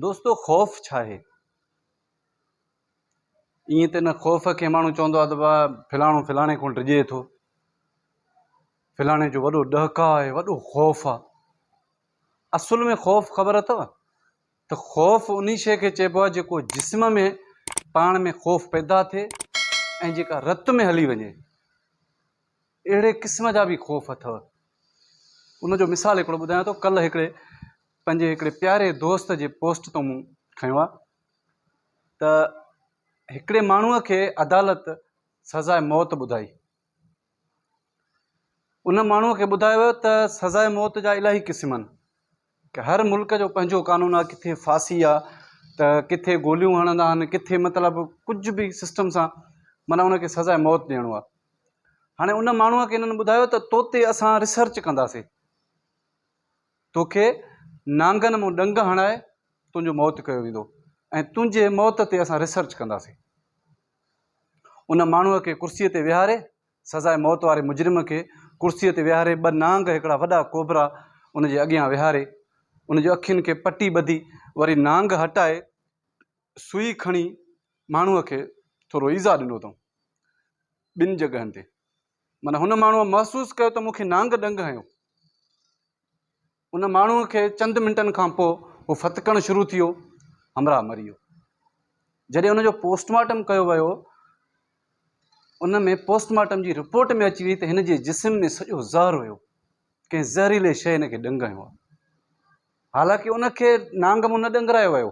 दोस्तों खौफ़ छा है? ईअं त न खौफ़ खे माण्हू चवंदो आहे त भाउ फलाणो फलाणे खां डिॼे थो, फलाणे जो वॾो ॾहका आहे, वॾो खौफ़ आहे। असुल में खौफ़ ख़बर अथव त खौफ़ उन शइ खे चइबो आहे जेको जिस्म में पाण में खौफ़ पैदा थिए ऐं जेका रत में हली वञे। अहिड़े क़िस्म जा बि खौफ़ अथव। उनजो मिसाल हिकिड़ो ॿुधायां थो। कल्ह पंहिंजे हिकिड़े प्यारे दोस्त जे पोस्ट तो मूं खयो आहे त हिकिड़े माण्हूअ खे अदालत सज़ाए मौत ॿुधाई। उन माण्हूअ खे ॿुधायो वियो त सज़ाए मौत जा इलाही क़िस्म आहिनि, कि हर मुल्क जो पंहिंजो कानून आहे। किथे फांसी आहे त किथे गोलियूं हणंदा आहिनि, किथे मतिलबु कुझु बि सिस्टम सां माना उनखे सज़ाए मौत ॾियणो आहे। हाणे उन माण्हूअ खे हिननि ॿुधायो त तो ते असां रिसर्च कंदासीं, तोखे नांगनि मां ॾंग हणाए तुंहिंजो मौत कयो वेंदो ऐं तुंहिंजे मौत ते असां रिसर्च कंदासीं। उन माण्हूअ खे कुर्सीअ ते विहारे, सज़ाए मौत वारे मुजरिम खे कुर्सीअ ते विहारे, ॿ नांग हिकिड़ा वॾा कोबरा उनजे अॻियां विहारे, उनजी अखियुनि खे पटी ॿधी, वरी नांग हटाए सुई खणी माण्हूअ खे थोरो ईज़ा ॾिनो अथऊं ॿिनि जॻहियुनि ते। माना हुन माण्हूअ महसूसु कयो त मूंखे नांग ॾंग हयो। उन माण्हूअ खे चंद मिंटनि खां पोइ उहो फतकणु शुरू थी वियो, हमराह मरी वियो। जॾहिं उनजो पोस्टमार्टम कयो वियो, उन में पोस्टमार्टम जी रिपोर्ट में अची वई त हिन जे जिस्म में सॼो ज़हर हुयो, कंहिं ज़हरीले शइ हिनखे ॾंग हयो आहे। हालांकि उनखे नांग मां न ॾंगरायो वियो,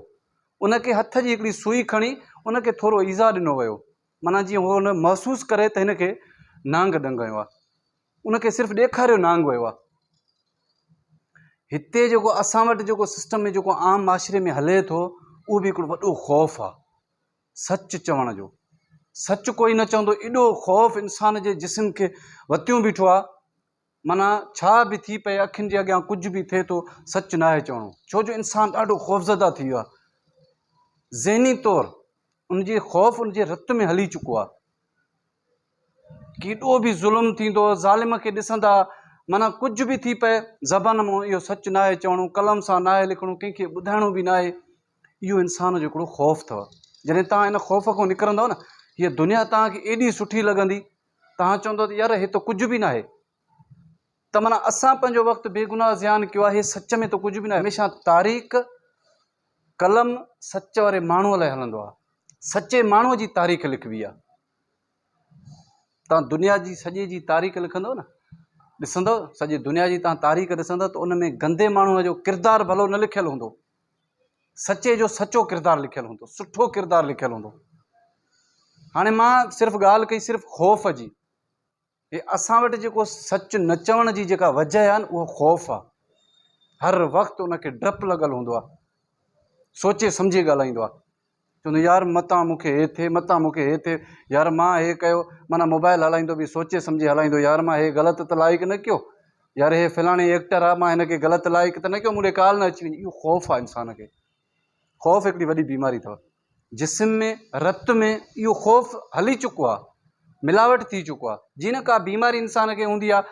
उनखे हथ जी हिकिड़ी सुई खणी उनखे थोरो ईज़ा ॾिनो वियो, माना जीअं उहो हुन महसूसु करे त हिनखे नांग ॾंग हयो आहे। उनखे सिर्फ़ु ॾेखारियो नांग वियो आहे। हिते जेको असां वटि जेको सिस्टम में जेको आम माशरे में हले थो, उहो बि हिकिड़ो वॾो खौफ़ आहे सच चवण जो। सच कोई न चवंदो, एॾो खौफ़ इंसान जे जिस्म खे वतियूं बीठो आहे। माना छा बि थी पए, अखियुनि जे अॻियां कुझु बि थिए थो, सच न आहे चवणो, छो जो इंसानु ॾाढो ख़ौफ़ज़दा थी वियो आहे। ज़हनी तौरु उनजी खौफ़ उनजे रत में हली चुको आहे। केॾो बि ज़ुल्म थींदो, ज़ालिम खे ॾिसंदा, माना कुझु बि थी पए, ज़बान मां इहो सच न आहे चवणो, कलम सां न आहे लिखणो, कंहिंखे ॿुधाइणो बि न आहे। इहो इंसान जो हिकिड़ो खौफ़ अथव। जॾहिं तव्हां इन खौफ़ खां निकिरंदव न, हीअ दुनिया तव्हांखे एॾी सुठी लॻंदी, तव्हां चवंदव त यार हे त कुझु बि न आहे। त माना असां पंहिंजो वक़्तु बेगुनाह ज़ियान कयो आहे, हे सच में त कुझु बि न आहे। हमेशह तारीख़ कलम सच वारे माण्हूअ लाइ हलंदो आहे, सचे माण्हूअ जी तारीख़ लिखबी आहे। तव्हां दुनिया जी सॼे जी तारीख़ लिखंदव न, ॾिसंदव सॼी दुनिया जी तव्हां तारीख़ ॾिसंदव त उन में गंदे माण्हूअ जो किरदारु भलो न लिखियलु हूंदो, सचे जो सचो किरदारु लिखियलु हूंदो, सुठो किरदारु लिखियलु हूंदो। हाणे मां सिर्फ़ु ॻाल्हि कई सिर्फ़ु खौफ़ जी। हे असां वटि जेको सच न चवण जी जेका वजह आहे न, उहो खौफ़ आहे। हर वक़्तु उनखे डपु लॻल हूंदो आहे, सोचे सम्झे ॻाल्हाईंदो आहे, चवंदो यार मतां मूंखे हे थिए, मतां मूंखे हे थिए, यार मां हे कयो। माना मोबाइल हलाईंदो बि सोचे सम्झे हलाईंदो, यार मां हे ग़लति त लाइक न कयो, यार हे फलाणे एक्टर आहे, मां हिनखे ग़लति लाइक त न कयो, मूंखे काल न अची वञे। इहो खौफ़ आहे इंसान खे। खौफ़ हिकिड़ी वॾी बीमारी अथव। जिस्म में, रत में इहो खौफ़ हली चुको आहे, मिलावट थी चुको आहे। जीअं न का बीमारी इंसान खे हूंदी आहे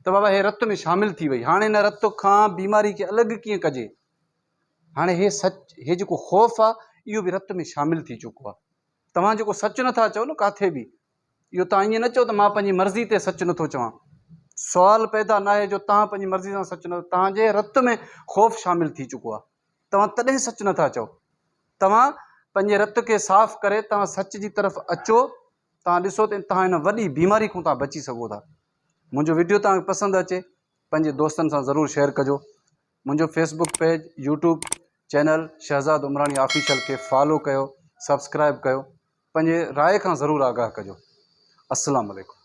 त बाबा हे रत में शामिलु थी वई, हाणे हिन रत खां बीमारी खे अलॻि कीअं कजे। हाणे हे सच, हे जेको खौफ़ आहे इहो बि रत में शामिलु थी चुको आहे। तव्हां जेको सच नथा चओ न काथे बि, इहो तव्हां ईअं न चओ त मां पंहिंजी मर्ज़ी ते सच नथो चवां। सुवाल पैदा न आहे जो तव्हां पंहिंजी मर्ज़ी सां सच न, तव्हांजे रत में खौफ़ शामिलु थी चुको आहे, तव्हां तॾहिं सच नथा चओ। तव्हां पंहिंजे रत खे साफ़ करे तव्हां सच जी तरफ़ अचो, तव्हां ॾिसो त तव्हां हिन वॾी बीमारी खां तव्हां बची सघो था। मुंहिंजो वीडियो तव्हांखे पसंदि अचे, पंहिंजे दोस्तनि सां ज़रूरु शेयर कजो। मुंहिंजो Facebook page, YouTube channel Shahzad Umrani official खे फॉलो कयो, सब्सक्राइब कयो, पंहिंजे राय खां ज़रूरु आगाह कजो। अस्सलाम वालेकुम।